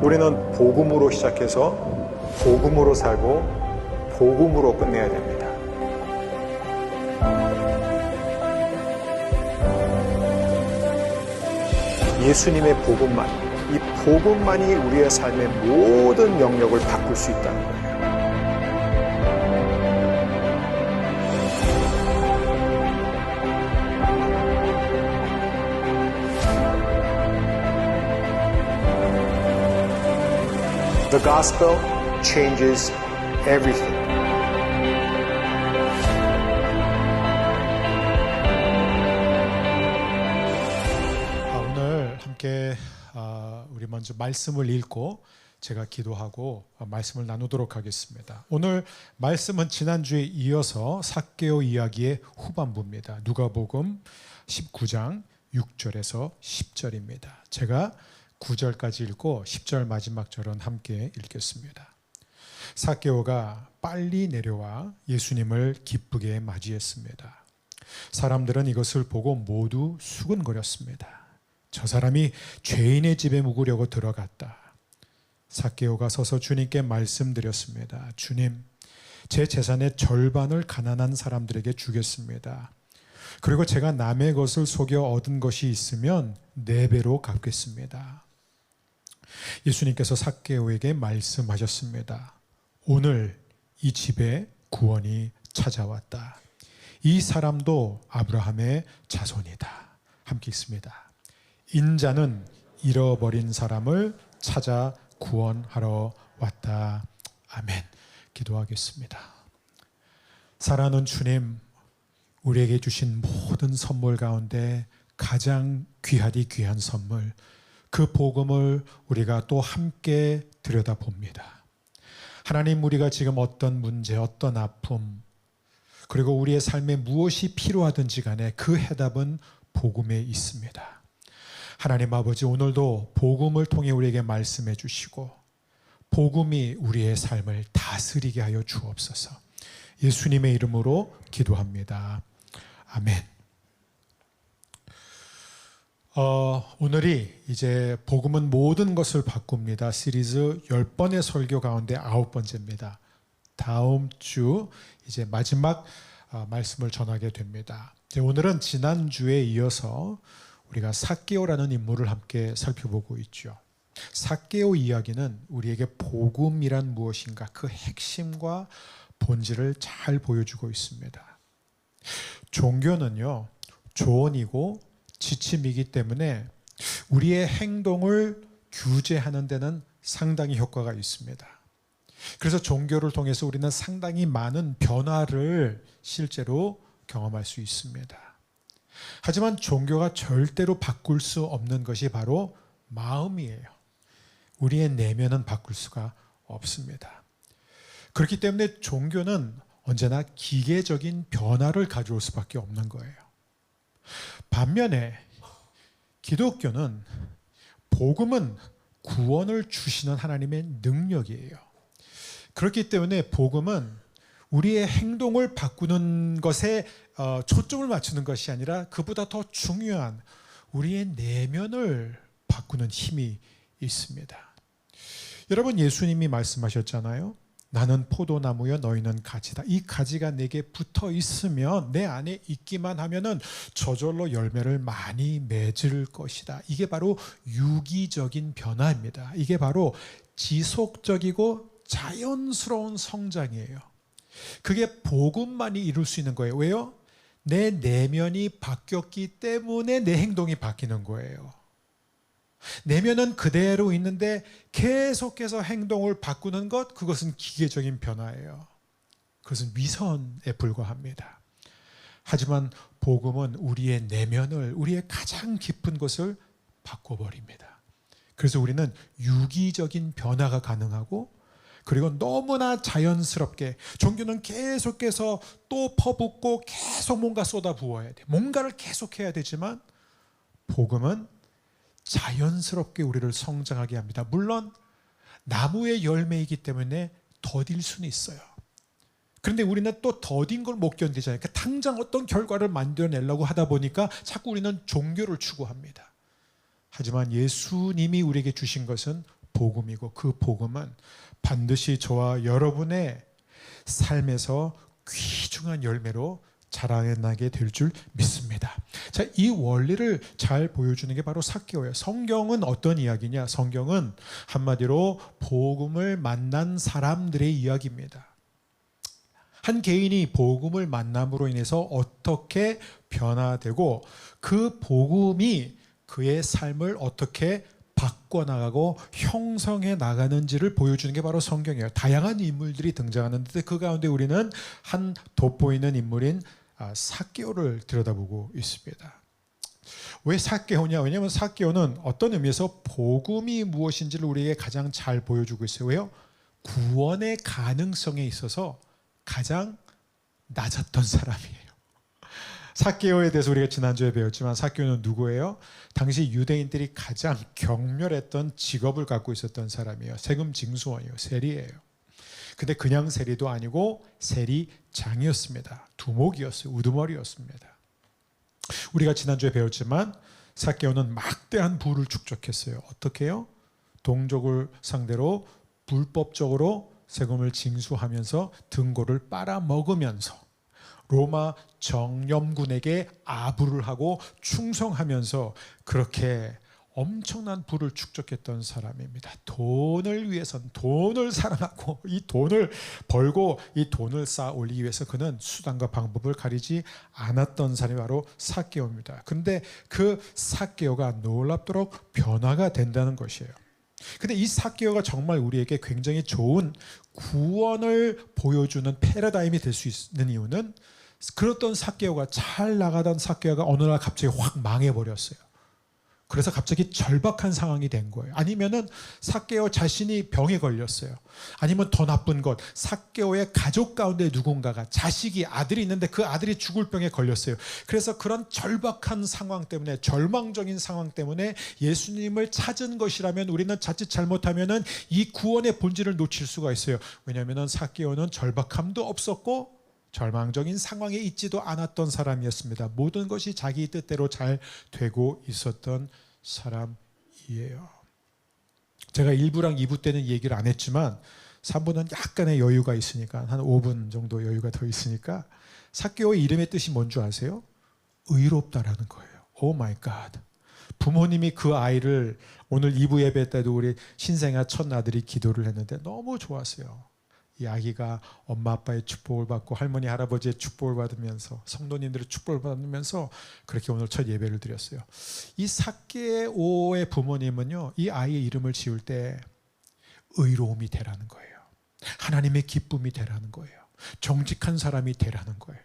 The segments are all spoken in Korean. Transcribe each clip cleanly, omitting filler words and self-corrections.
우리는 복음으로 시작해서 복음으로 살고 복음으로 끝내야 됩니다. 예수님의 복음만, 이 복음만이 우리의 삶의 모든 영역을 바꿀 수 있다는 거예요. The gospel changes everything. 오늘 함께 우리 먼저 말씀을 읽고 제가 기도하고 말씀을 나누도록 하겠습니다. 오늘 말씀은 지난주에 이어서 삭개오 이야기의 후반부입니다. 누가복음 19장 6절에서 10절입니다. 제가 9절까지 읽고 10절 마지막 절은 함께 읽겠습니다. 삭개오가 빨리 내려와 예수님을 기쁘게 맞이했습니다. 사람들은 이것을 보고 모두 수근거렸습니다. 저 사람이 죄인의 집에 묵으려고 들어갔다. 삭개오가 서서 주님께 말씀드렸습니다. 주님, 제 재산의 절반을 가난한 사람들에게 주겠습니다. 그리고 제가 남의 것을 속여 얻은 것이 있으면 4배로 갚겠습니다. 예수님께서 삭개오에게 말씀하셨습니다. 오늘 이 집에 구원이 찾아왔다. 이 사람도 아브라함의 자손이다. 함께 읽습니다. 인자는 잃어버린 사람을 찾아 구원하러 왔다. 아멘. 기도하겠습니다. 사랑하는 주님, 우리에게 주신 모든 선물 가운데 가장 귀하디 귀한 선물, 그 복음을 우리가 또 함께 들여다봅니다. 하나님, 우리가 지금 어떤 문제, 어떤 아픔, 그리고 우리의 삶에 무엇이 필요하든지 간에 그 해답은 복음에 있습니다. 하나님 아버지, 오늘도 복음을 통해 우리에게 말씀해 주시고 복음이 우리의 삶을 다스리게 하여 주옵소서. 예수님의 이름으로 기도합니다. 아멘. 오늘이 이제 복음은 모든 것을 바꿉니다. 시리즈 10번의 설교 가운데 9번째입니다. 다음 주 이제 마지막 말씀을 전하게 됩니다. 오늘은 지난주에 이어서 우리가 삭개오라는 인물을 함께 살펴보고 있죠. 삭개오 이야기는 우리에게 복음이란 무엇인가 그 핵심과 본질을 잘 보여주고 있습니다. 종교는요, 조언이고 지침이기 때문에 우리의 행동을 규제하는 데는 상당히 효과가 있습니다. 그래서 종교를 통해서 우리는 상당히 많은 변화를 실제로 경험할 수 있습니다. 하지만 종교가 절대로 바꿀 수 없는 것이 바로 마음이에요. 우리의 내면은 바꿀 수가 없습니다. 그렇기 때문에 종교는 언제나 기계적인 변화를 가져올 수밖에 없는 거예요. 반면에 기독교는, 복음은 구원을 주시는 하나님의 능력이에요. 그렇기 때문에 복음은 우리의 행동을 바꾸는 것에 초점을 맞추는 것이 아니라 그보다 더 중요한 우리의 내면을 바꾸는 힘이 있습니다. 여러분, 예수님이 말씀하셨잖아요. 나는 포도나무여 너희는 가지다. 이 가지가 내게 붙어 있으면, 내 안에 있기만 하면은 저절로 열매를 많이 맺을 것이다. 이게 바로 유기적인 변화입니다. 이게 바로 지속적이고 자연스러운 성장이에요. 그게 복음만이 이룰 수 있는 거예요. 왜요? 내 내면이 바뀌었기 때문에 내 행동이 바뀌는 거예요. 내면은 그대로 있는데 계속해서 행동을 바꾸는 것, 그것은 기계적인 변화예요. 그것은 위선에 불과합니다. 하지만 복음은 우리의 내면을, 우리의 가장 깊은 것을 바꿔버립니다. 그래서 우리는 유기적인 변화가 가능하고, 그리고 너무나 자연스럽게, 종교는 계속해서 또 퍼붓고 계속 뭔가 쏟아부어야 돼. 뭔가를 계속해야 되지만 복음은 자연스럽게 우리를 성장하게 합니다. 물론 나무의 열매이기 때문에 더딜 수는 있어요. 그런데 우리는 또 더딘 걸 못 견디잖아요. 그러니까 당장 어떤 결과를 만들어내려고 하다 보니까 자꾸 우리는 종교를 추구합니다. 하지만 예수님이 우리에게 주신 것은 복음이고 그 복음은 반드시 저와 여러분의 삶에서 귀중한 열매로 자라나게 될 줄 믿습니다. 자, 이 원리를 잘 보여주는 게 바로 삭개오예요. 성경은 어떤 이야기냐? 성경은 한마디로 복음을 만난 사람들의 이야기입니다. 한 개인이 복음을 만남으로 인해서 어떻게 변화되고 그 복음이 그의 삶을 어떻게 바꿔나가고 형성해 나가는지를 보여주는 게 바로 성경이에요. 다양한 인물들이 등장하는데 그 가운데 우리는 한 돋보이는 인물인 삭개오를 들여다보고 있습니다. 왜 삭개오냐? 왜냐하면 삭개오는 어떤 의미에서 복음이 무엇인지를 우리에게 가장 잘 보여주고 있어요. 왜요? 구원의 가능성에 있어서 가장 낮았던 사람이에요. 삭개오에 대해서 우리가 지난주에 배웠지만 삭개오는 누구예요? 당시 유대인들이 가장 경멸했던 직업을 갖고 있었던 사람이에요. 세금 징수원이에요. 세리예요. 근데 그냥 세리도 아니고 세리장이었습니다. 두목이었어요. 우두머리였습니다. 우리가 지난주에 배웠지만 삭개오는 막대한 부를 축적했어요. 어떻게 해요? 동족을 상대로 불법적으로 세금을 징수하면서 등고를 빨아먹으면서 로마 정념군에게 아부를 하고 충성하면서 그렇게 엄청난 부를 축적했던 사람입니다. 돈을 위해선 돈을 사랑하고 이 돈을 벌고 이 돈을 쌓아 올리기 위해서 그는 수단과 방법을 가리지 않았던 사람이 바로 삭개오입니다. 근데 그 삭개오가 놀랍도록 변화가 된다는 것이에요. 근데 이 삭개오가 정말 우리에게 굉장히 좋은 구원을 보여주는 패러다임이 될 수 있는 이유는 그렇던 삭개오가 잘 나가던 삭개오가 어느 날 갑자기 확 망해버렸어요. 그래서 갑자기 절박한 상황이 된 거예요. 아니면은 삭개오 자신이 병에 걸렸어요. 아니면 더 나쁜 것, 삭개오의 가족 가운데 누군가가 자식이 아들이 있는데 그 아들이 죽을 병에 걸렸어요. 그래서 그런 절박한 상황 때문에 절망적인 상황 때문에 예수님을 찾은 것이라면 우리는 자칫 잘못하면은 이 구원의 본질을 놓칠 수가 있어요. 왜냐하면은 삭개오는 절박함도 없었고 절망적인 상황에 있지도 않았던 사람이었습니다. 모든 것이 자기 뜻대로 잘 되고 있었던 사람이에요. 제가 1부랑 2부 때는 얘기를 안 했지만 3부는 약간의 여유가 있으니까 한 5분 정도 여유가 더 있으니까 삭개오의 이름의 뜻이 뭔 줄 아세요? 의롭다라는 거예요. 오 마이 갓. 부모님이 그 아이를 오늘 2부 예배 때도 우리 신생아 첫아들이 기도를 했는데 너무 좋았어요. 이 아기가 엄마 아빠의 축복을 받고 할머니 할아버지의 축복을 받으면서 성도님들의 축복을 받으면서 그렇게 오늘 첫 예배를 드렸어요. 이 삭개오의 부모님은요, 이 아이의 이름을 지을 때 의로움이 되라는 거예요. 하나님의 기쁨이 되라는 거예요. 정직한 사람이 되라는 거예요.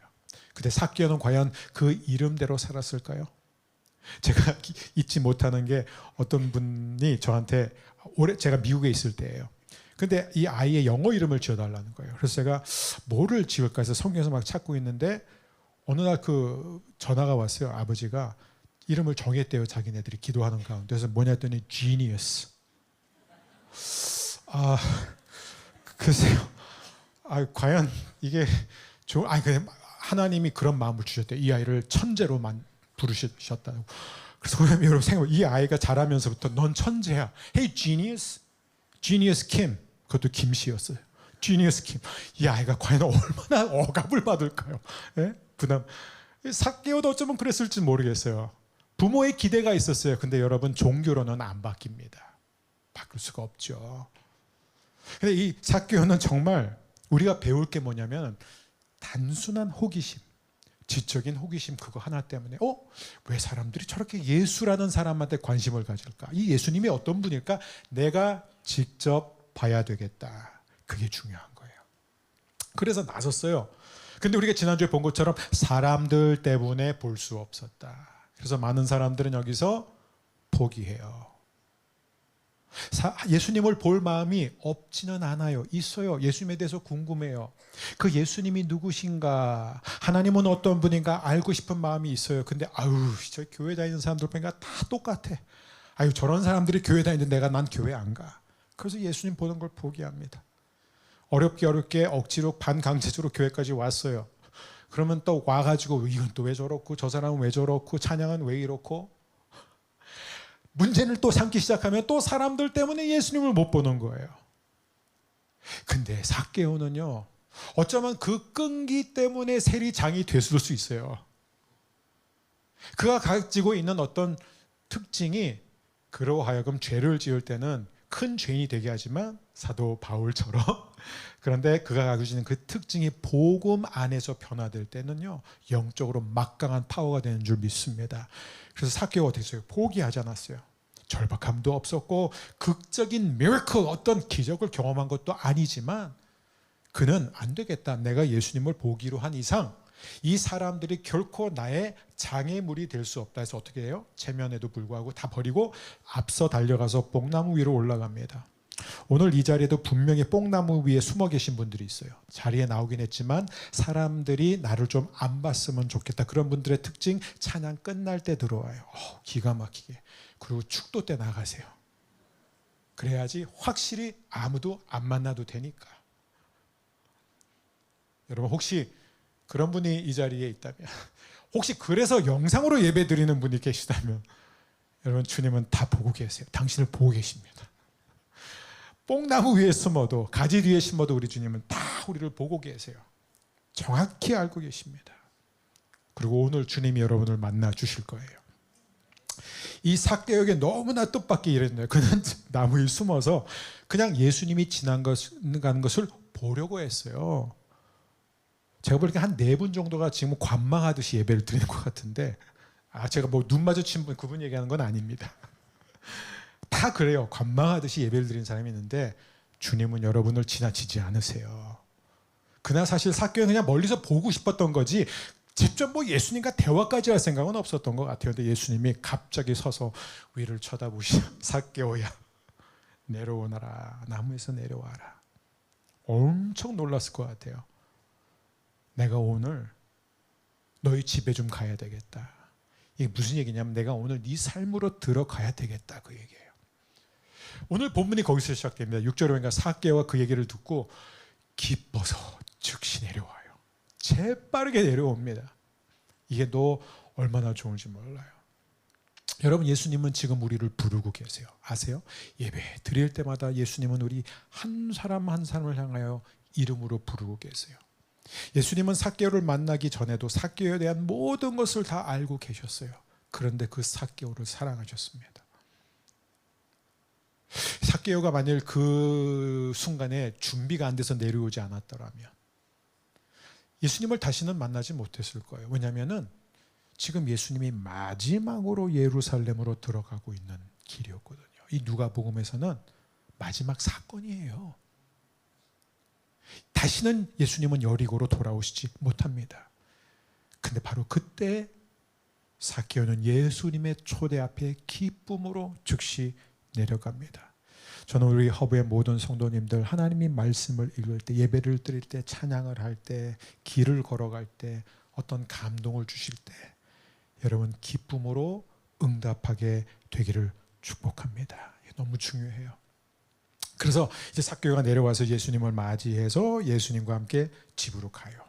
근데 삭개오는 과연 그 이름대로 살았을까요? 제가 잊지 못하는 게 어떤 분이 저한테 제가 미국에 있을 때예요. 근데 이 아이의 영어 이름을 지어달라는 거예요. 그래서 제가 뭐를 지을까 해서 성경에서 막 찾고 있는데 어느 날 그 전화가 왔어요. 아버지가 이름을 정했대요. 자기네들이 기도하는 가운데. 그래서 뭐냐 했더니 Genius. 글쎄요. 과연 이게 그냥 하나님이 그런 마음을 주셨대요. 이 아이를 천재로만 부르셨다고. 그래서 여러분 생각해, 이 아이가 자라면서부터 넌 천재야. Hey Genius. Genius Kim. 그것도 김씨였어요. Genius Kim. 이 아이가 과연 얼마나 억압을 받을까요? 예? 부담. 삭개오도 어쩌면 그랬을지 모르겠어요. 부모의 기대가 있었어요. 근데 여러분 종교로는 안 바뀝니다. 바꿀 수가 없죠. 근데 이 삭개오는 정말 우리가 배울 게 뭐냐면 단순한 호기심, 지적인 호기심 그거 하나 때문에 왜 사람들이 저렇게 예수라는 사람한테 관심을 가질까? 이 예수님이 어떤 분일까? 내가 직접 봐야 되겠다. 그게 중요한 거예요. 그래서 나섰어요. 근데 우리가 지난주에 본 것처럼 사람들 때문에 볼 수 없었다. 그래서 많은 사람들은 여기서 포기해요. 예수님을 볼 마음이 없지는 않아요. 있어요. 예수님에 대해서 궁금해요. 그 예수님이 누구신가, 하나님은 어떤 분인가 알고 싶은 마음이 있어요. 근데 저 교회 다니는 사람들 보니까 다 똑같아. 저런 사람들이 교회 다니는데 난 교회 안 가. 그래서 예수님 보는 걸 포기합니다. 어렵게 억지로 반강제적으로 교회까지 왔어요. 그러면 또 와가지고 이건 또 왜 저렇고 저 사람은 왜 저렇고 찬양은 왜 이렇고 문제를 또 삼기 시작하면 또 사람들 때문에 예수님을 못 보는 거예요. 근데 삭개오는요, 어쩌면 그 끈기 때문에 세리장이 됐을 수 있어요. 그가 가지고 있는 어떤 특징이 그로 하여금 죄를 지을 때는 큰 죄인이 되게 하지만 사도 바울처럼 그런데 그가 가지고 있는 그 특징이 복음 안에서 변화될 때는요, 영적으로 막강한 파워가 되는 줄 믿습니다. 그래서 삭개오가 됐어요. 포기하지 않았어요. 절박함도 없었고 극적인 미라클, 어떤 기적을 경험한 것도 아니지만 그는 안 되겠다. 내가 예수님을 보기로 한 이상 이 사람들이 결코 나의 장애물이 될 수 없다 해서 어떻게 해요? 체면에도 불구하고 다 버리고 앞서 달려가서 뽕나무 위로 올라갑니다. 오늘 이 자리에도 분명히 뽕나무 위에 숨어 계신 분들이 있어요. 자리에 나오긴 했지만 사람들이 나를 좀 안 봤으면 좋겠다. 그런 분들의 특징, 찬양 끝날 때 들어와요. 기가 막히게. 그리고 축도 때 나가세요. 그래야지 확실히 아무도 안 만나도 되니까. 여러분 혹시 그런 분이 이 자리에 있다면, 혹시 그래서 영상으로 예배 드리는 분이 계시다면, 여러분 주님은 다 보고 계세요. 당신을 보고 계십니다. 뽕나무 위에 숨어도, 가지 뒤에 심어도 우리 주님은 다 우리를 보고 계세요. 정확히 알고 계십니다. 그리고 오늘 주님이 여러분을 만나 주실 거예요. 이 삭개오에게 너무나 뜻밖의 일이었네요. 그는 나무에 숨어서 그냥 예수님이 지나가는 것을 보려고 했어요. 제가 보니까 한 4분 정도가 지금 관망하듯이 예배를 드리는 것 같은데, 제가 뭐 눈 마주친 분, 그분 얘기하는 건 아닙니다. 다 그래요. 관망하듯이 예배를 드리는 사람이 있는데 주님은 여러분을 지나치지 않으세요. 그날 사실 삭개오는 그냥 멀리서 보고 싶었던 거지 직접 뭐 예수님과 대화까지 할 생각은 없었던 것 같아요. 근데 예수님이 갑자기 서서 위를 쳐다보시죠. 삭개오야, 내려오너라. 나무에서 내려와라. 엄청 놀랐을 것 같아요. 내가 오늘 너희 집에 좀 가야 되겠다. 이게 무슨 얘기냐면 내가 오늘 네 삶으로 들어가야 되겠다, 그 얘기예요. 오늘 본문이 거기서 시작됩니다. 6절에 보니까 삭개오가 그 얘기를 듣고 기뻐서 즉시 내려와요. 재빠르게 내려옵니다. 이게 너 얼마나 좋은지 몰라요. 여러분, 예수님은 지금 우리를 부르고 계세요. 아세요? 예배 드릴 때마다 예수님은 우리 한 사람 한 사람을 향하여 이름으로 부르고 계세요. 예수님은 삭개오를 만나기 전에도 삭개오에 대한 모든 것을 다 알고 계셨어요. 그런데 그 삭개오를 사랑하셨습니다. 삭개오가 만일 그 순간에 준비가 안 돼서 내려오지 않았더라면 예수님을 다시는 만나지 못했을 거예요. 왜냐하면 지금 예수님이 마지막으로 예루살렘으로 들어가고 있는 길이었거든요. 이 누가복음에서는 마지막 사건이에요. 다시는 예수님은 여리고로 돌아오시지 못합니다. 근데 바로 그때 삭개오는 예수님의 초대 앞에 기쁨으로 즉시 내려갑니다. 저는 우리 허브의 모든 성도님들, 하나님이 말씀을 읽을 때, 예배를 드릴 때, 찬양을 할 때, 길을 걸어갈 때, 어떤 감동을 주실 때 여러분 기쁨으로 응답하게 되기를 축복합니다. 이게 너무 중요해요. 그래서 이제 삭개오가 내려와서 예수님을 맞이해서 예수님과 함께 집으로 가요.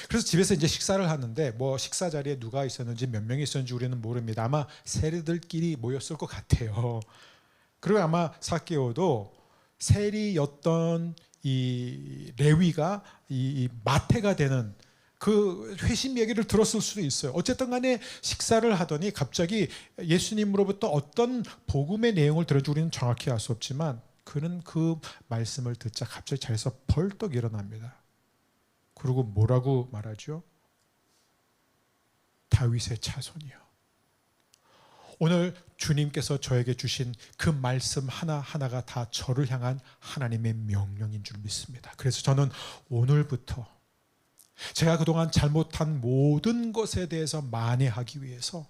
그래서 집에서 이제 식사를 하는데 뭐 식사 자리에 누가 있었는지 몇 명이 있었는지 우리는 모릅니다. 아마 세리들끼리 모였을 것 같아요. 그리고 아마 삭개오도 세리였던 이 레위가 이 마태가 되는 그 회심 얘기를 들었을 수도 있어요. 어쨌든 간에 식사를 하더니 갑자기 예수님으로부터 어떤 복음의 내용을 들어주고 우리는 정확히 알 수 없지만 그는 그 말씀을 듣자 갑자기 자리에서 벌떡 일어납니다. 그리고 뭐라고 말하죠? 다윗의 자손이요. 오늘 주님께서 저에게 주신 그 말씀 하나하나가 다 저를 향한 하나님의 명령인 줄 믿습니다. 그래서 저는 오늘부터 제가 그동안 잘못한 모든 것에 대해서 만회하기 위해서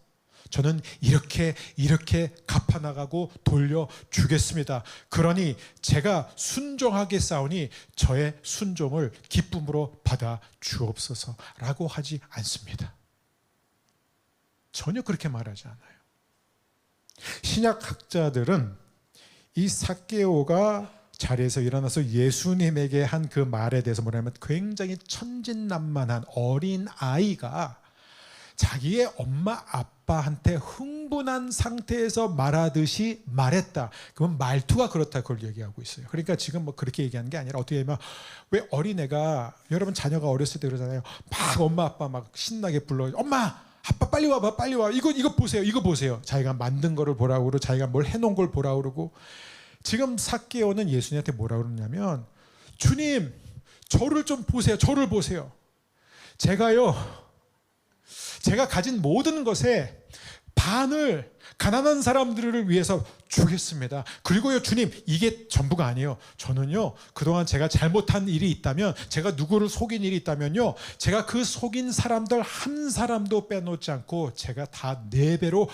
저는 이렇게 갚아나가고 돌려주겠습니다. 그러니 제가 순종하게 싸우니 저의 순종을 기쁨으로 받아 주옵소서라고 하지 않습니다. 전혀 그렇게 말하지 않아요. 신약학자들은 이 삭개오가 자리에서 일어나서 예수님에게 한 그 말에 대해서 뭐냐면 굉장히 천진난만한 어린 아이가 자기의 엄마 아빠한테 흥분한 상태에서 말하듯이 말했다. 그러면 말투가 그렇다 그걸 얘기하고 있어요. 그러니까 지금 뭐 그렇게 얘기하는 게 아니라 어떻게 보면 왜 어린애가 여러분 자녀가 어렸을 때 그러잖아요. 막 엄마 아빠 막 신나게 불러. 엄마 아빠 빨리 와봐 빨리 와. 이거 보세요 이거 보세요. 자기가 만든 거를 보라고 그러고 자기가 뭘 해놓은 걸 보라고 그러고. 지금 삭개오는 예수님한테 뭐라고 그러냐면 주님 저를 좀 보세요. 저를 보세요. 제가 가진 모든 것에 반을 가난한 사람들을 위해서 주겠습니다. 그리고요 주님 이게 전부가 아니에요. 저는요 그동안 제가 잘못한 일이 있다면 제가 누구를 속인 일이 있다면요 제가 그 속인 사람들 한 사람도 빼놓지 않고 제가 다 4배로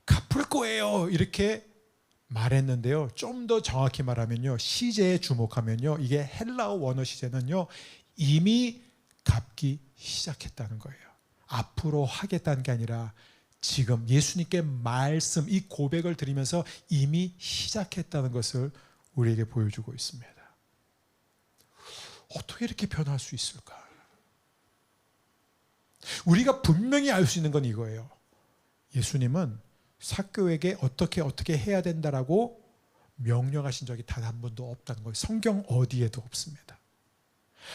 갚을 거예요. 이렇게 말했는데요. 좀 더 정확히 말하면요 시제에 주목하면요 이게 헬라어 원어 시제는요 이미 갚기 시작했다는 거예요. 앞으로 하겠다는 게 아니라 지금 예수님께 말씀 이 고백을 드리면서 이미 시작했다는 것을 우리에게 보여주고 있습니다. 어떻게 이렇게 변할 수 있을까? 우리가 분명히 알 수 있는 건 이거예요. 예수님은 삭개오에게 어떻게 해야 된다라고 명령하신 적이 단 한 번도 없다는 거예요. 성경 어디에도 없습니다.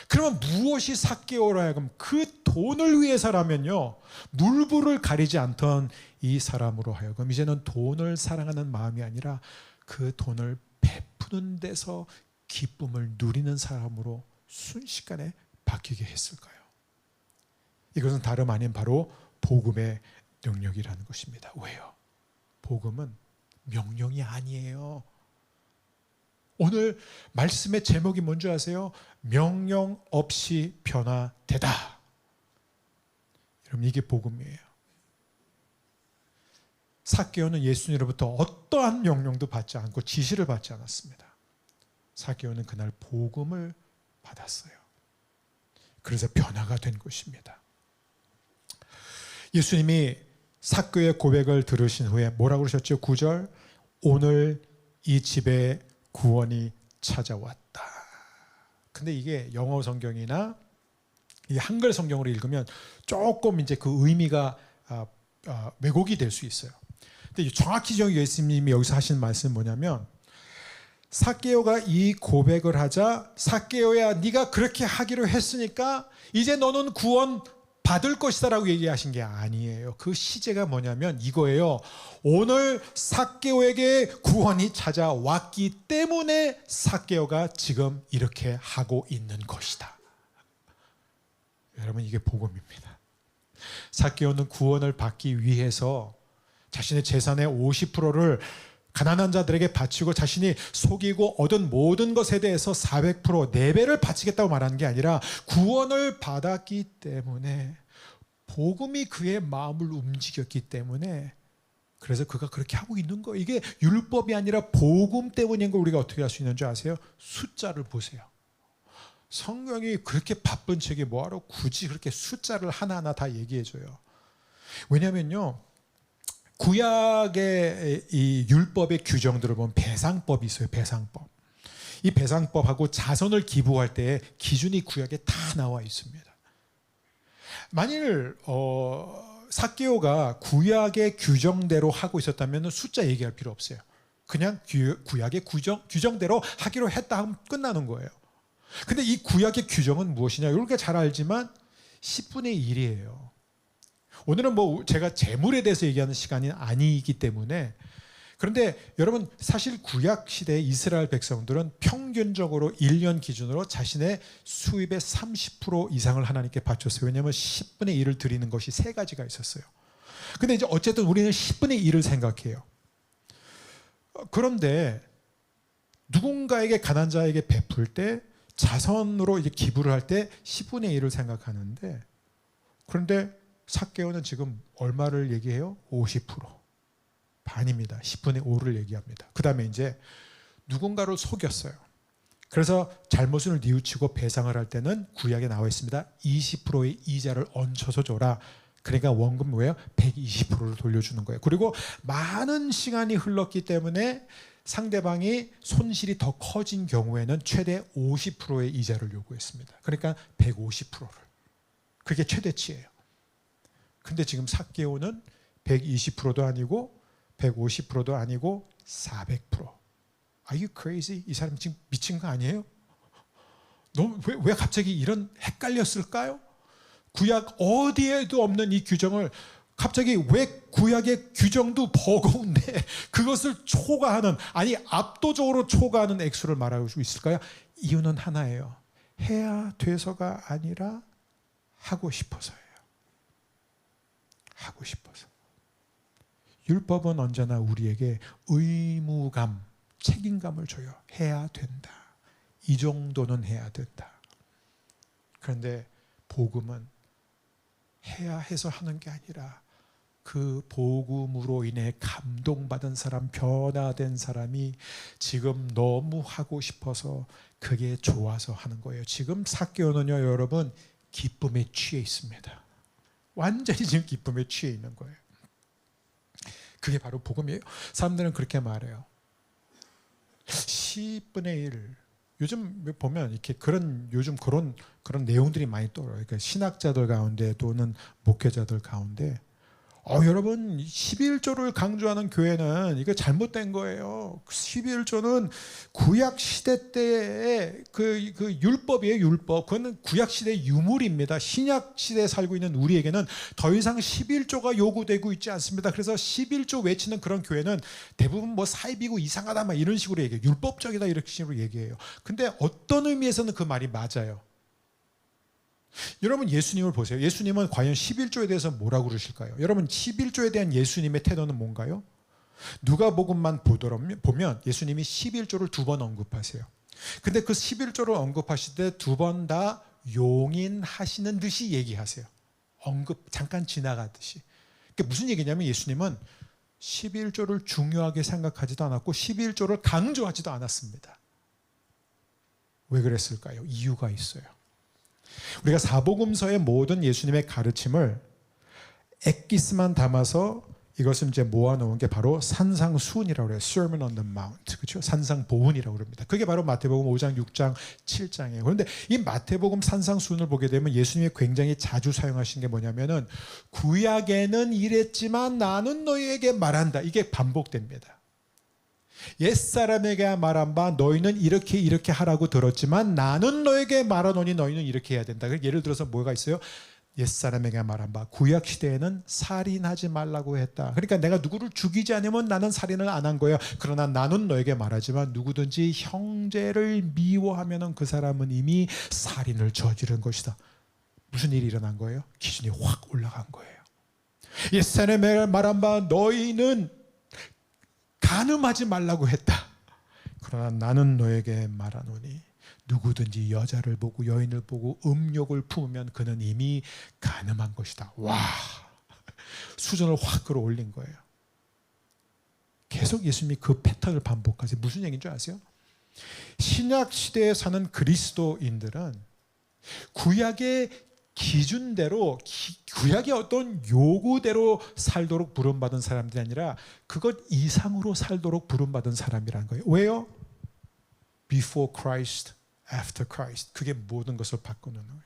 그러면 무엇이 삭개오로 하여금 그 돈을 위해서라면요 물불을 가리지 않던 이 사람으로 하여금 이제는 돈을 사랑하는 마음이 아니라 그 돈을 베푸는 데서 기쁨을 누리는 사람으로 순식간에 바뀌게 했을까요? 이것은 다름 아닌 바로 복음의 능력이라는 것입니다. 왜요? 복음은 명령이 아니에요. 오늘 말씀의 제목이 뭔지 아세요? 명령 없이 변화되다. 여러분 이게 복음이에요. 삭개오는 예수님으로부터 어떠한 명령도 받지 않고 지시를 받지 않았습니다. 삭개오는 그날 복음을 받았어요. 그래서 변화가 된 것입니다. 예수님이 삭개오의 고백을 들으신 후에 뭐라고 그러셨죠? 9절 오늘 이 집에 구원이 찾아왔다. 근데 이게 영어 성경이나 이 한글 성경으로 읽으면 조금 이제 그 의미가 왜곡이 될 수 있어요. 근데 정확히 예수님이 여기서 하신 말씀은 뭐냐면 삭개오가 이 고백을 하자 삭개오야 네가 그렇게 하기로 했으니까 이제 너는 구원 받을 것이다 라고 얘기하신 게 아니에요. 그 시제가 뭐냐면 이거예요. 오늘 삭개오에게 구원이 찾아왔기 때문에 삭개오가 지금 이렇게 하고 있는 것이다. 여러분 이게 복음입니다. 삭개오는 구원을 받기 위해서 자신의 재산의 50%를 가난한 자들에게 바치고 자신이 속이고 얻은 모든 것에 대해서 400% 4배를 바치겠다고 말하는 게 아니라 구원을 받았기 때문에 복음이 그의 마음을 움직였기 때문에 그래서 그가 그렇게 하고 있는 거예요. 이게 율법이 아니라 복음 때문인 걸 우리가 어떻게 할 수 있는 줄 아세요? 숫자를 보세요. 성경이 그렇게 바쁜 책이 뭐하러 굳이 그렇게 숫자를 하나하나 다 얘기해줘요. 왜냐면요 구약의 이 율법의 규정들을 보면 배상법이 있어요. 배상법. 이 배상법하고 자선을 기부할 때 기준이 구약에 다 나와 있습니다. 만일 삭개오가 구약의 규정대로 하고 있었다면 숫자 얘기할 필요 없어요. 그냥 구약의 규정대로 하기로 했다 하면 끝나는 거예요. 근데 이 구약의 규정은 무엇이냐? 이렇게 잘 알지만 10분의 1이에요. 오늘은 뭐 제가 재물에 대해서 얘기하는 시간이 아니기 때문에 그런데 여러분 사실 구약 시대 이스라엘 백성들은 평균적으로 1년 기준으로 자신의 수입의 30% 이상을 하나님께 바쳤어요. 왜냐하면 10분의 1을 드리는 것이 3가지가 있었어요. 근데 이제 어쨌든 우리는 10분의 1을 생각해요. 그런데 누군가에게 가난한 자에게 베풀 때 자선으로 이제 기부를 할 때 10분의 1을 생각하는데 그런데 삭개오는 지금 얼마를 얘기해요? 50%. 반입니다. 10분의 5를 얘기합니다. 그 다음에 이제 누군가를 속였어요. 그래서 잘못을 뉘우치고 배상을 할 때는 구약에 나와 있습니다. 20%의 이자를 얹혀서 줘라. 그러니까 원금 뭐예요? 120%를 돌려주는 거예요. 그리고 많은 시간이 흘렀기 때문에 상대방이 손실이 더 커진 경우에는 최대 50%의 이자를 요구했습니다. 그러니까 150%를. 그게 최대치예요. 근데 지금 삭개오는 120%도 아니고 150%도 아니고 400%. Are you crazy? 이 사람 지금 미친 거 아니에요? 왜 갑자기 이런 헷갈렸을까요? 구약 어디에도 없는 이 규정을 갑자기 왜 구약의 규정도 버거운데 그것을 초과하는, 아니 압도적으로 초과하는 액수를 말할 수 있을까요? 이유는 하나예요. 해야 돼서가 아니라 하고 싶어서예요. 하고 싶어서. 율법은 언제나 우리에게 의무감, 책임감을 줘요. 해야 된다. 이 정도는 해야 된다. 그런데 복음은 해야 해서 하는 게 아니라 그 복음으로 인해 감동받은 사람, 변화된 사람이 지금 너무 하고 싶어서 그게 좋아서 하는 거예요. 지금 삭개오는요, 여러분, 기쁨에 취해 있습니다. 완전히 지금 기쁨에 취해 있는 거예요. 그게 바로 복음이에요. 사람들은 그렇게 말해요. 10분의 1. 요즘 보면 이렇게 요즘 그런 내용들이 많이 떠올라요. 그러니까 신학자들 가운데 또는 목회자들 가운데 여러분 11조를 강조하는 교회는 이거 잘못된 거예요. 11조는 구약 시대 때의 그 율법이에요. 율법. 그거는 구약 시대의 유물입니다. 신약 시대에 살고 있는 우리에게는 더 이상 11조가 요구되고 있지 않습니다. 그래서 11조 외치는 그런 교회는 대부분 뭐 사입이고 이상하다 막 이런 식으로 얘기해요. 율법적이다 이렇게 식으로 얘기해요. 근데 어떤 의미에서는 그 말이 맞아요. 여러분 예수님을 보세요. 예수님은 과연 11조에 대해서 뭐라고 그러실까요? 여러분 11조에 대한 예수님의 태도는 뭔가요? 누가복음만 보면 예수님이 11조를 2번 언급하세요. 근데 그 11조를 언급하실 때 2번 다 용인하시는 듯이 얘기하세요. 잠깐 지나가듯이. 그게 무슨 얘기냐면 예수님은 11조를 중요하게 생각하지도 않았고 11조를 강조하지도 않았습니다. 왜 그랬을까요? 이유가 있어요. 우리가 사복음서의 모든 예수님의 가르침을 엑기스만 담아서 이것을 이제 모아놓은 게 바로 산상수훈이라고 그래요. Sermon on the Mount. 그렇죠? 산상보훈이라고 그럽니다. 그게 바로 마태복음 5장, 6장, 7장이에요. 그런데 이 마태복음 산상수훈을 보게 되면 예수님이 굉장히 자주 사용하신 게 뭐냐면은 구약에는 이랬지만 나는 너희에게 말한다. 이게 반복됩니다. 옛사람에게 말한 바 너희는 이렇게 하라고 들었지만 나는 너에게 말하노니 너희는 이렇게 해야 된다. 예를 들어서 뭐가 있어요? 옛사람에게 말한 바 구약시대에는 살인하지 말라고 했다. 그러니까 내가 누구를 죽이지 않으면 나는 살인을 안 한 거야. 그러나 나는 너에게 말하지만 누구든지 형제를 미워하면 그 사람은 이미 살인을 저지른 것이다. 무슨 일이 일어난 거예요? 기준이 확 올라간 거예요. 옛사람에게 말한 바 너희는 간음하지 말라고 했다. 그러나 나는 너에게 말하노니 누구든지 여자를 보고 여인을 보고 음욕을 품으면 그는 이미 간음한 것이다. 와, 수준을 확 끌어올린 거예요. 계속 예수님이 그 패턴을 반복하세요. 무슨 얘기인 줄 아세요? 신약 시대에 사는 그리스도인들은 구약의 기준대로 구약의 어떤 요구대로 살도록 부름받은 사람들이 아니라 그것 이상으로 살도록 부름받은 사람이라는 거예요. 왜요? Before Christ, After Christ. 그게 모든 것을 바꾸는 거예요.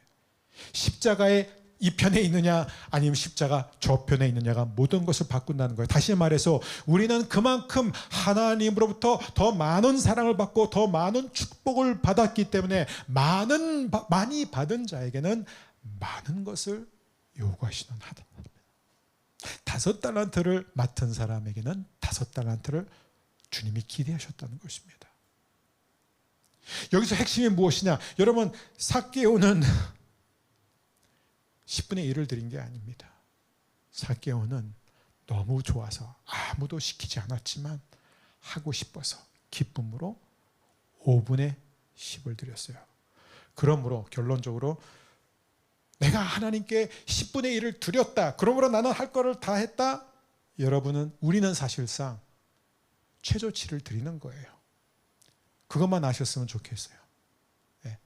십자가의 이 편에 있느냐 아니면 십자가 저 편에 있느냐가 모든 것을 바꾼다는 거예요. 다시 말해서 우리는 그만큼 하나님으로부터 더 많은 사랑을 받고 더 많은 축복을 받았기 때문에 많이 받은 자에게는 많은 것을 요구하시는 하나님. 5달란트를 맡은 사람에게는 5달란트를 주님이 기대하셨다는 것입니다. 여기서 핵심이 무엇이냐? 여러분, 삭개오는 10분의 1을 드린 게 아닙니다. 삭개오는 너무 좋아서 아무도 시키지 않았지만 하고 싶어서 기쁨으로 5분의 10을 드렸어요. 그러므로 결론적으로 내가 하나님께 10분의 1을 드렸다. 그러므로 나는 할 거를 다 했다. 우리는 사실상 최저치를 드리는 거예요. 그것만 아셨으면 좋겠어요. 네.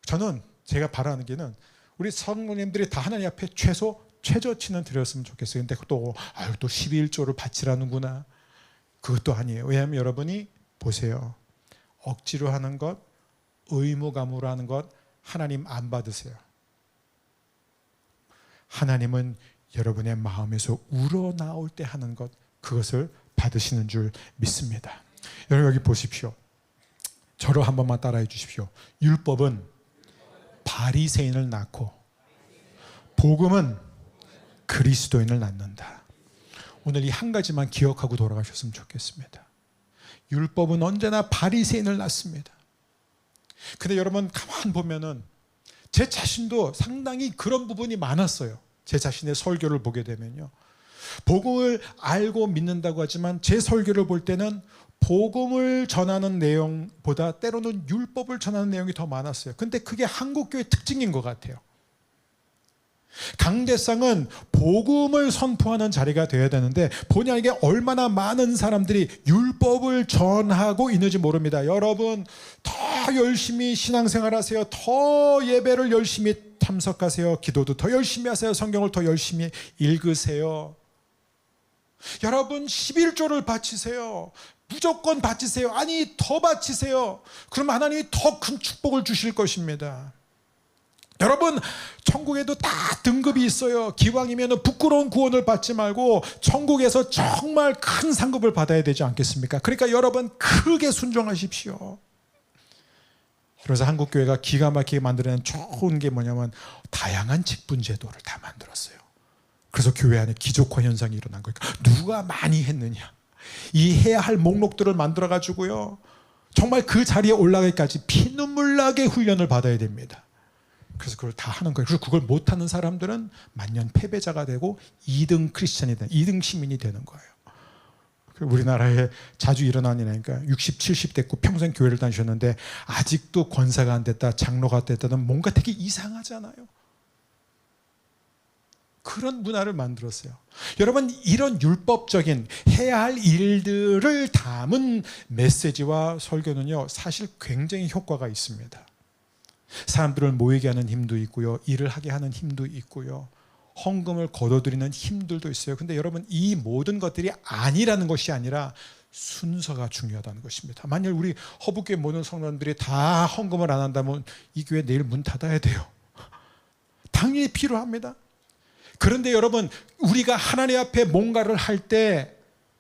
저는 제가 바라는 게는 우리 성모님들이 다 하나님 앞에 최저치는 드렸으면 좋겠어요. 근데 또 11조를 바치라는구나. 그것도 아니에요. 왜냐하면 여러분이 보세요. 억지로 하는 것, 의무감으로 하는 것 하나님 안 받으세요. 하나님은 여러분의 마음에서 우러나올 때 하는 것, 그것을 받으시는 줄 믿습니다. 여러분 여기 보십시오. 저를 한 번만 따라해 주십시오. 율법은 바리새인을 낳고 복음은 그리스도인을 낳는다. 오늘 이 한 가지만 기억하고 돌아가셨으면 좋겠습니다. 율법은 언제나 바리새인을 낳습니다. 근데 여러분 가만 보면은 제 자신도 상당히 그런 부분이 많았어요. 제 자신의 설교를 보게 되면요, 복음을 알고 믿는다고 하지만 제 설교를 볼 때는 복음을 전하는 내용보다 때로는 율법을 전하는 내용이 더 많았어요. 근데 그게 한국교회의 특징인 것 같아요. 강대상은 복음을 선포하는 자리가 되어야 되는데 본의 아니게 얼마나 많은 사람들이 율법을 전하고 있는지 모릅니다. 여러분 더 열심히 신앙생활 하세요. 더 예배를 열심히 참석하세요. 기도도 더 열심히 하세요. 성경을 더 열심히 읽으세요. 여러분 11조를 바치세요. 무조건 바치세요. 아니 더 바치세요. 그럼 하나님이 더 큰 축복을 주실 것입니다. 여러분 천국에도 다 등급이 있어요. 기왕이면 부끄러운 구원을 받지 말고 천국에서 정말 큰 상급을 받아야 되지 않겠습니까? 그러니까 여러분 크게 순종하십시오. 그래서 한국교회가 기가 막히게 만들어낸 좋은 게 뭐냐면 다양한 직분 제도를 다 만들었어요. 그래서 교회 안에 기족화 현상이 일어난 거예요. 누가 많이 했느냐, 이 해야 할 목록들을 만들어 가지고요, 정말 그 자리에 올라가기까지 피눈물 나게 훈련을 받아야 됩니다. 그래서 그걸 다 하는 거예요. 그리고 그걸 못하는 사람들은 만년 패배자가 되고 2등 크리스찬이 되는, 2등 시민이 되는 거예요. 우리나라에 자주 일어나는 일이니까 60, 70 됐고 평생 교회를 다니셨는데 아직도 권사가 안 됐다, 장로가 됐다는 뭔가 되게 이상하잖아요. 그런 문화를 만들었어요. 여러분 이런 율법적인 해야 할 일들을 담은 메시지와 설교는요 사실 굉장히 효과가 있습니다. 사람들을 모이게 하는 힘도 있고요, 일을 하게 하는 힘도 있고요, 헌금을 거둬들이는 힘들도 있어요. 근데 여러분 이 모든 것들이 아니라는 것이 아니라 순서가 중요하다는 것입니다. 만약 우리 허브교회 모든 성도들이 다 헌금을 안 한다면 이 교회 내일 문 닫아야 돼요. 당연히 필요합니다. 그런데 여러분 우리가 하나님 앞에 뭔가를 할 때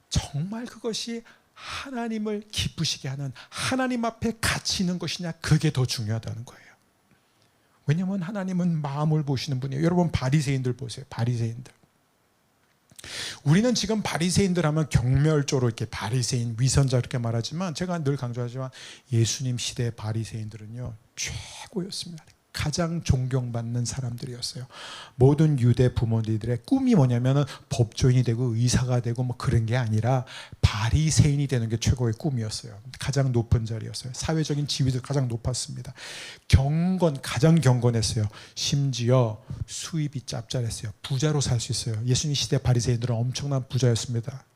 정말 그것이 하나님을 기쁘시게 하는, 하나님 앞에 가치 있는 것이냐, 그게 더 중요하다는 거예요. 왜냐하면 하나님은 마음을 보시는 분이에요. 여러분 바리새인들 보세요. 바리새인들. 우리는 지금 바리새인들 하면 경멸조로 이렇게 바리새인, 위선자 이렇게 말하지만 제가 늘 강조하지만 예수님 시대의 바리새인들은요 최고였습니다. 가장 존경받는 사람들이었어요. 모든 유대 부모들의 꿈이 뭐냐면 법조인이 되고 의사가 되고 뭐 그런 게 아니라 바리새인이 되는 게 최고의 꿈이었어요. 가장 높은 자리였어요. 사회적인 지위도 가장 높았습니다. 가장 경건했어요. 심지어 수입이 짭짤했어요. 부자로 살 수 있어요. 예수님 시대 바리새인들은 엄청난 부자였습니다.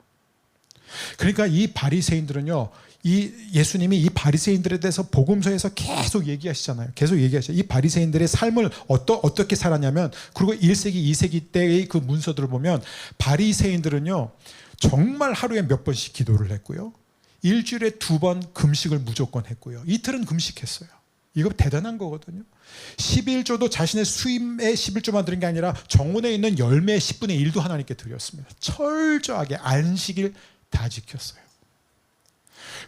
그러니까 이 바리새인들은요, 이 예수님이 이 바리새인들에 대해서 복음서에서 계속 얘기하시잖아요. 계속 얘기하시죠. 이 바리새인들의 삶을 어떻게 살았냐면, 그리고 1세기, 2세기 때의 그 문서들을 보면 바리새인들은요 정말 하루에 몇 번씩 기도를 했고요, 일주일에 2번 금식을 무조건 했고요, 이틀은 금식했어요. 이거 대단한 거거든요. 11조도 자신의 수입의 11조만 드린 게 아니라 정원에 있는 열매의 10분의 1도 하나님께 드렸습니다. 철저하게 안식일 다 지켰어요.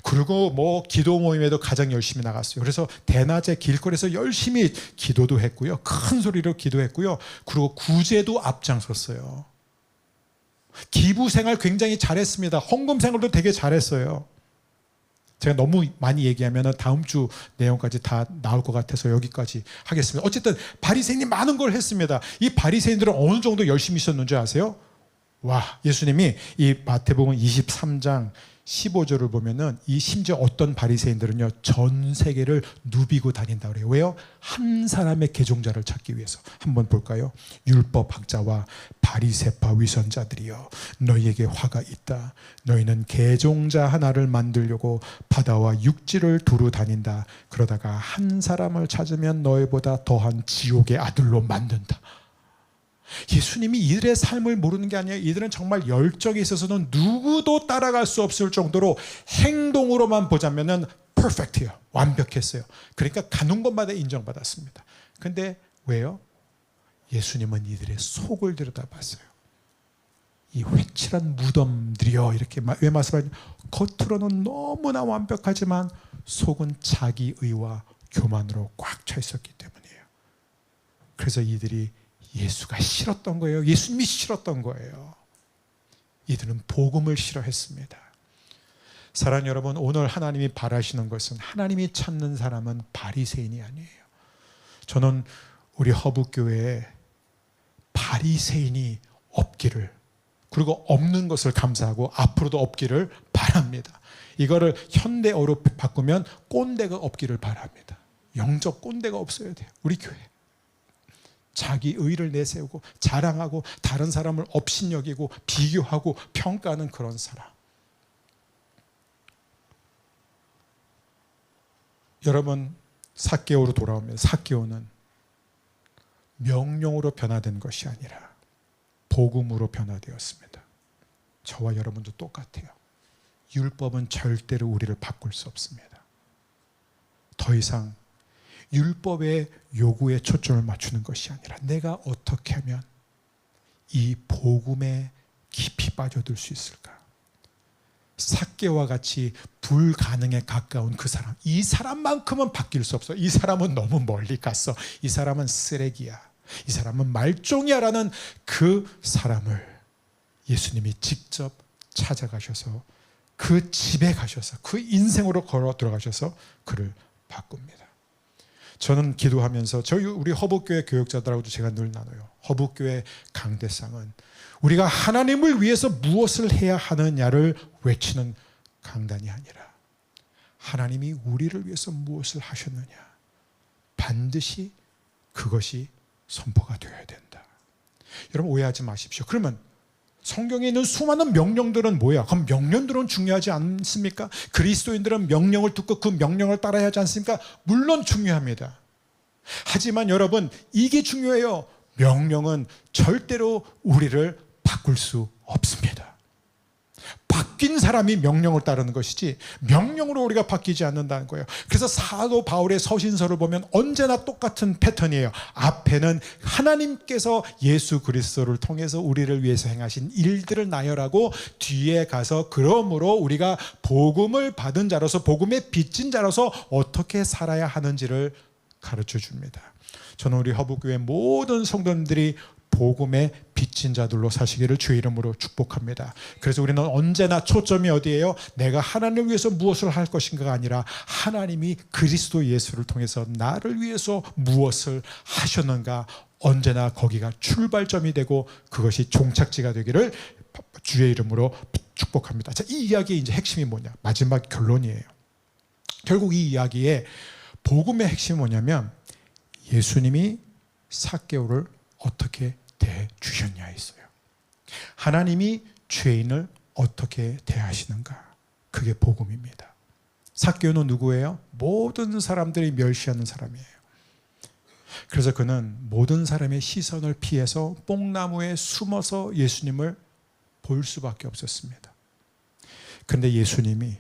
그리고 뭐 기도 모임에도 가장 열심히 나갔어요. 그래서 대낮에 길거리에서 열심히 기도도 했고요, 큰 소리로 기도했고요, 그리고 구제도 앞장섰어요. 기부 생활 굉장히 잘했습니다. 헌금 생활도 되게 잘했어요. 제가 너무 많이 얘기하면 다음 주 내용까지 다 나올 것 같아서 여기까지 하겠습니다. 어쨌든 바리새인이 많은 걸 했습니다. 이 바리새인들은 어느 정도 열심히 있었는지 아세요? 와, 예수님이 이 마태복음 23장 15절을 보면은 이 심지어 어떤 바리새인들은요 전 세계를 누비고 다닌다 그래요. 왜요? 한 사람의 개종자를 찾기 위해서. 한번 볼까요? 율법학자와 바리새파 위선자들이여, 너희에게 화가 있다. 너희는 개종자 하나를 만들려고 바다와 육지를 두루 다닌다. 그러다가 한 사람을 찾으면 너희보다 더한 지옥의 아들로 만든다. 예수님이 이들의 삶을 모르는 게 아니에요. 이들은 정말 열정에 있어서는 누구도 따라갈 수 없을 정도로 행동으로만 보자면 퍼펙트해요. 완벽했어요. 그러니까 가는 곳마다 인정받았습니다. 근데 왜요? 예수님은 이들의 속을 들여다봤어요. 이 회칠한 무덤들이여, 이렇게 왜 말씀하냐? 겉으로는 너무나 완벽하지만 속은 자기 의와 교만으로 꽉 차 있었기 때문이에요. 그래서 이들이 예수가 싫었던 거예요. 예수님이 싫었던 거예요. 이들은 복음을 싫어했습니다. 사랑하는 여러분, 오늘 하나님이 바라시는 것은, 하나님이 찾는 사람은 바리새인이 아니에요. 저는 우리 허브교회에 바리새인이 없기를, 그리고 없는 것을 감사하고 앞으로도 없기를 바랍니다. 이거를 현대어로 바꾸면 꼰대가 없기를 바랍니다. 영적 꼰대가 없어야 돼요. 우리 교회. 자기 의를 내세우고 자랑하고 다른 사람을 업신여기고 비교하고 평가하는 그런 사람. 여러분, 삭개오로 돌아오면 삭개오는 명령으로 변화된 것이 아니라 복음으로 변화되었습니다. 저와 여러분도 똑같아요. 율법은 절대로 우리를 바꿀 수 없습니다. 더 이상 율법의 요구에 초점을 맞추는 것이 아니라 내가 어떻게 하면 이 복음에 깊이 빠져들 수 있을까? 삭개와 같이 불가능에 가까운 그 사람, 이 사람만큼은 바뀔 수 없어. 이 사람은 너무 멀리 갔어. 이 사람은 쓰레기야. 이 사람은 말종이야라는 그 사람을 예수님이 직접 찾아가셔서 그 집에 가셔서 그 인생으로 걸어 들어가셔서 그를 바꿉니다. 저는 기도하면서 우리 허브교회 교역자들하고도 제가 늘 나눠요. 허브교회 강대상은 우리가 하나님을 위해서 무엇을 해야 하느냐를 외치는 강단이 아니라 하나님이 우리를 위해서 무엇을 하셨느냐, 반드시 그것이 선포가 되어야 된다. 여러분, 오해하지 마십시오. 그러면 성경에 있는 수많은 명령들은 뭐야? 그럼 명령들은 중요하지 않습니까? 그리스도인들은 명령을 듣고 그 명령을 따라야 하지 않습니까? 물론 중요합니다. 하지만 여러분, 이게 중요해요. 명령은 절대로 우리를 바꿀 수 없습니다. 바뀐 사람이 명령을 따르는 것이지 명령으로 우리가 바뀌지 않는다는 거예요. 그래서 사도 바울의 서신서를 보면 언제나 똑같은 패턴이에요. 앞에는 하나님께서 예수 그리스도를 통해서 우리를 위해서 행하신 일들을 나열하고, 뒤에 가서 그러므로 우리가 복음을 받은 자로서, 복음의 빚진 자로서 어떻게 살아야 하는지를 가르쳐 줍니다. 저는 우리 허브교회 모든 성도님들이 복음의 빚진 자들로 사시기를 주의 이름으로 축복합니다. 그래서 우리는 언제나 초점이 어디예요? 내가 하나님을 위해서 무엇을 할 것인가가 아니라 하나님이 그리스도 예수를 통해서 나를 위해서 무엇을 하셨는가, 언제나 거기가 출발점이 되고 그것이 종착지가 되기를 주의 이름으로 축복합니다. 자, 이 이야기의 이제 핵심이 뭐냐? 마지막 결론이에요. 결국 이 이야기의 복음의 핵심이 뭐냐면 예수님이 삭개오를 어떻게 대주셨냐 있어요. 하나님이 죄인을 어떻게 대하시는가, 그게 복음입니다. 삭개오는 누구예요? 모든 사람들이 멸시하는 사람이에요. 그래서 그는 모든 사람의 시선을 피해서 뽕나무에 숨어서 예수님을 볼 수밖에 없었습니다. 그런데 예수님이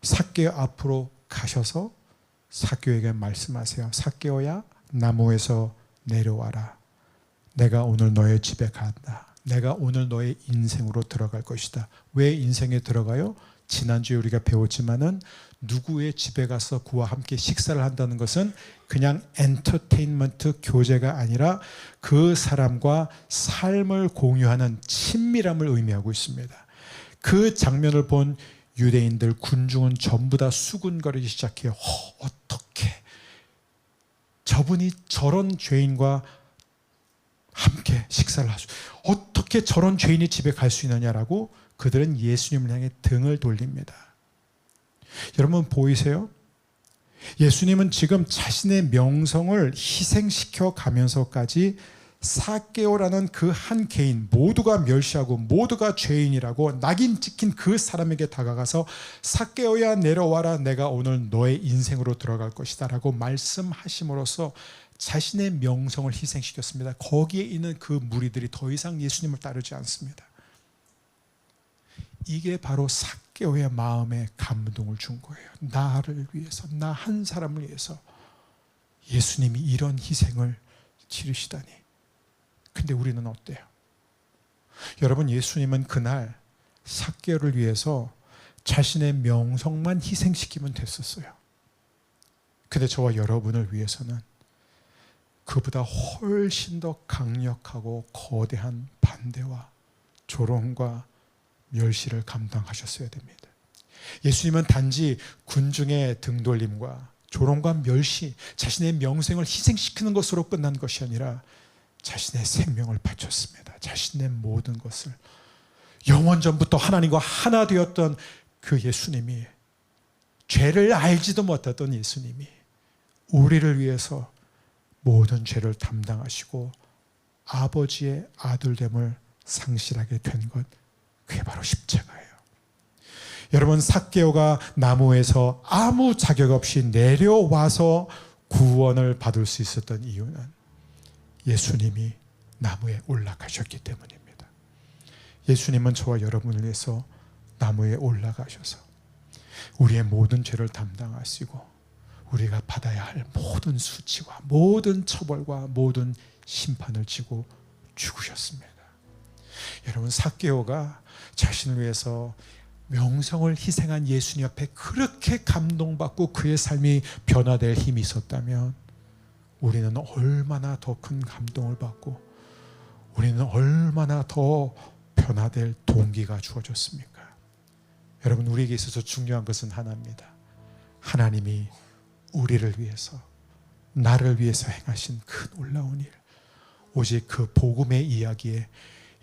삭개오 앞으로 가셔서 삭개오에게 말씀하세요. 삭개오야, 나무에서 내려와라. 내가 오늘 너의 집에 간다. 내가 오늘 너의 인생으로 들어갈 것이다. 왜 인생에 들어가요? 지난주에 우리가 배웠지만은 누구의 집에 가서 그와 함께 식사를 한다는 것은 그냥 엔터테인먼트 교제가 아니라 그 사람과 삶을 공유하는 친밀함을 의미하고 있습니다. 그 장면을 본 유대인들, 군중은 전부 다 수군거리기 시작해요. 어떻게 저분이 저런 죄인과 함께 식사를 하죠. 어떻게 저런 죄인이 집에 갈 수 있느냐라고 그들은 예수님을 향해 등을 돌립니다. 여러분 보이세요? 예수님은 지금 자신의 명성을 희생시켜 가면서까지 삭개오라는 그 한 개인, 모두가 멸시하고 모두가 죄인이라고 낙인 찍힌 그 사람에게 다가가서 삭개오야 내려와라, 내가 오늘 너의 인생으로 들어갈 것이다 라고 말씀하심으로써 자신의 명성을 희생시켰습니다. 거기에 있는 그 무리들이 더 이상 예수님을 따르지 않습니다. 이게 바로 삭개오의 마음에 감동을 준 거예요. 나를 위해서, 나 한 사람을 위해서 예수님이 이런 희생을 치르시다니. 근데 우리는 어때요? 여러분, 예수님은 그날 삭개오를 위해서 자신의 명성만 희생시키면 됐었어요. 근데 저와 여러분을 위해서는 그보다 훨씬 더 강력하고 거대한 반대와 조롱과 멸시를 감당하셨어야 됩니다. 예수님은 단지 군중의 등돌림과 조롱과 멸시, 자신의 명성을 희생시키는 것으로 끝난 것이 아니라 자신의 생명을 바쳤습니다. 자신의 모든 것을. 영원전부터 하나님과 하나 되었던 그 예수님이, 죄를 알지도 못했던 예수님이 우리를 위해서 모든 죄를 담당하시고 아버지의 아들됨을 상실하게 된 것, 그게 바로 십자가예요. 여러분, 삭개오가 나무에서 아무 자격 없이 내려와서 구원을 받을 수 있었던 이유는 예수님이 나무에 올라가셨기 때문입니다. 예수님은 저와 여러분을 위해서 나무에 올라가셔서 우리의 모든 죄를 담당하시고 우리가 받아야 할 모든 수치와 모든 처벌과 모든 심판을 지고 죽으셨습니다. 여러분, 삭개오가 자신을 위해서 명성을 희생한 예수님 앞에 그렇게 감동받고 그의 삶이 변화될 힘이 있었다면 우리는 얼마나 더 큰 감동을 받고 우리는 얼마나 더 변화될 동기가 주어졌습니까? 여러분, 우리에게 있어서 중요한 것은 하나입니다. 하나님이 우리를 위해서, 나를 위해서 행하신 그 놀라운 일, 오직 그 복음의 이야기에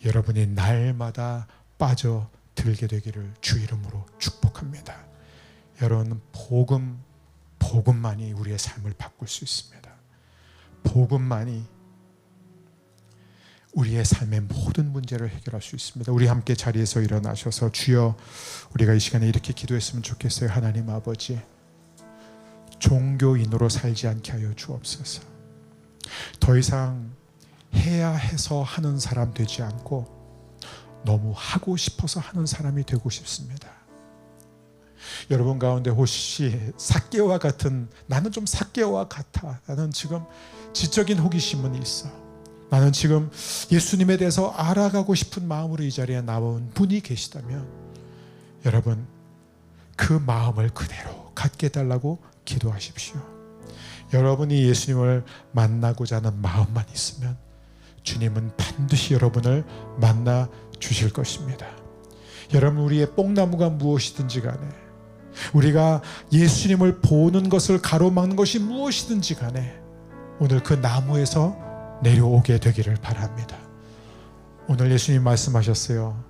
여러분이 날마다 빠져들게 되기를 주 이름으로 축복합니다. 여러분, 복음만이 우리의 삶을 바꿀 수 있습니다. 복음만이 우리의 삶의 모든 문제를 해결할 수 있습니다. 우리 함께 자리에서 일어나셔서 주여, 우리가 이 시간에 이렇게 기도했으면 좋겠어요. 하나님 아버지, 종교인으로 살지 않게 하여 주옵소서. 더 이상 해야 해서 하는 사람 되지 않고 너무 하고 싶어서 하는 사람이 되고 싶습니다. 여러분 가운데 혹시 삭개오와 같은, 나는 좀 삭개오와 같아, 나는 지금 지적인 호기심은 있어, 나는 지금 예수님에 대해서 알아가고 싶은 마음으로 이 자리에 나온 분이 계시다면 여러분, 그 마음을 그대로 갖게 해달라고 기도하십시오. 여러분이 예수님을 만나고자 하는 마음만 있으면 주님은 반드시 여러분을 만나 주실 것입니다. 여러분, 우리의 뽕나무가 무엇이든지 간에, 우리가 예수님을 보는 것을 가로막는 것이 무엇이든지 간에 오늘 그 나무에서 내려오게 되기를 바랍니다. 오늘 예수님 말씀하셨어요.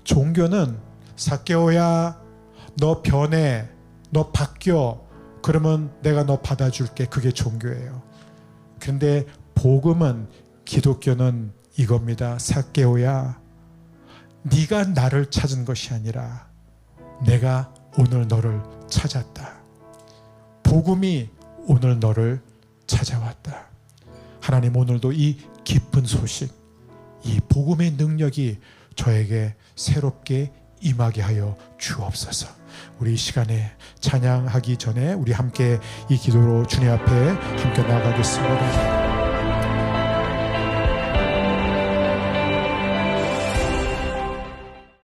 종교는 삭개오야, 너 변해, 너 바뀌어, 그러면 내가 너 받아줄게. 그게 종교예요. 그런데 복음은, 기독교는 이겁니다. 삭개오야, 네가 나를 찾은 것이 아니라 내가 오늘 너를 찾았다. 복음이 오늘 너를 찾아왔다. 하나님, 오늘도 이 기쁜 소식, 이 복음의 능력이 저에게 새롭게 임하게 하여 주옵소서. 우리 이 시간에 찬양하기 전에 우리 함께 이 기도로 주님 앞에 함께 나가겠습니다.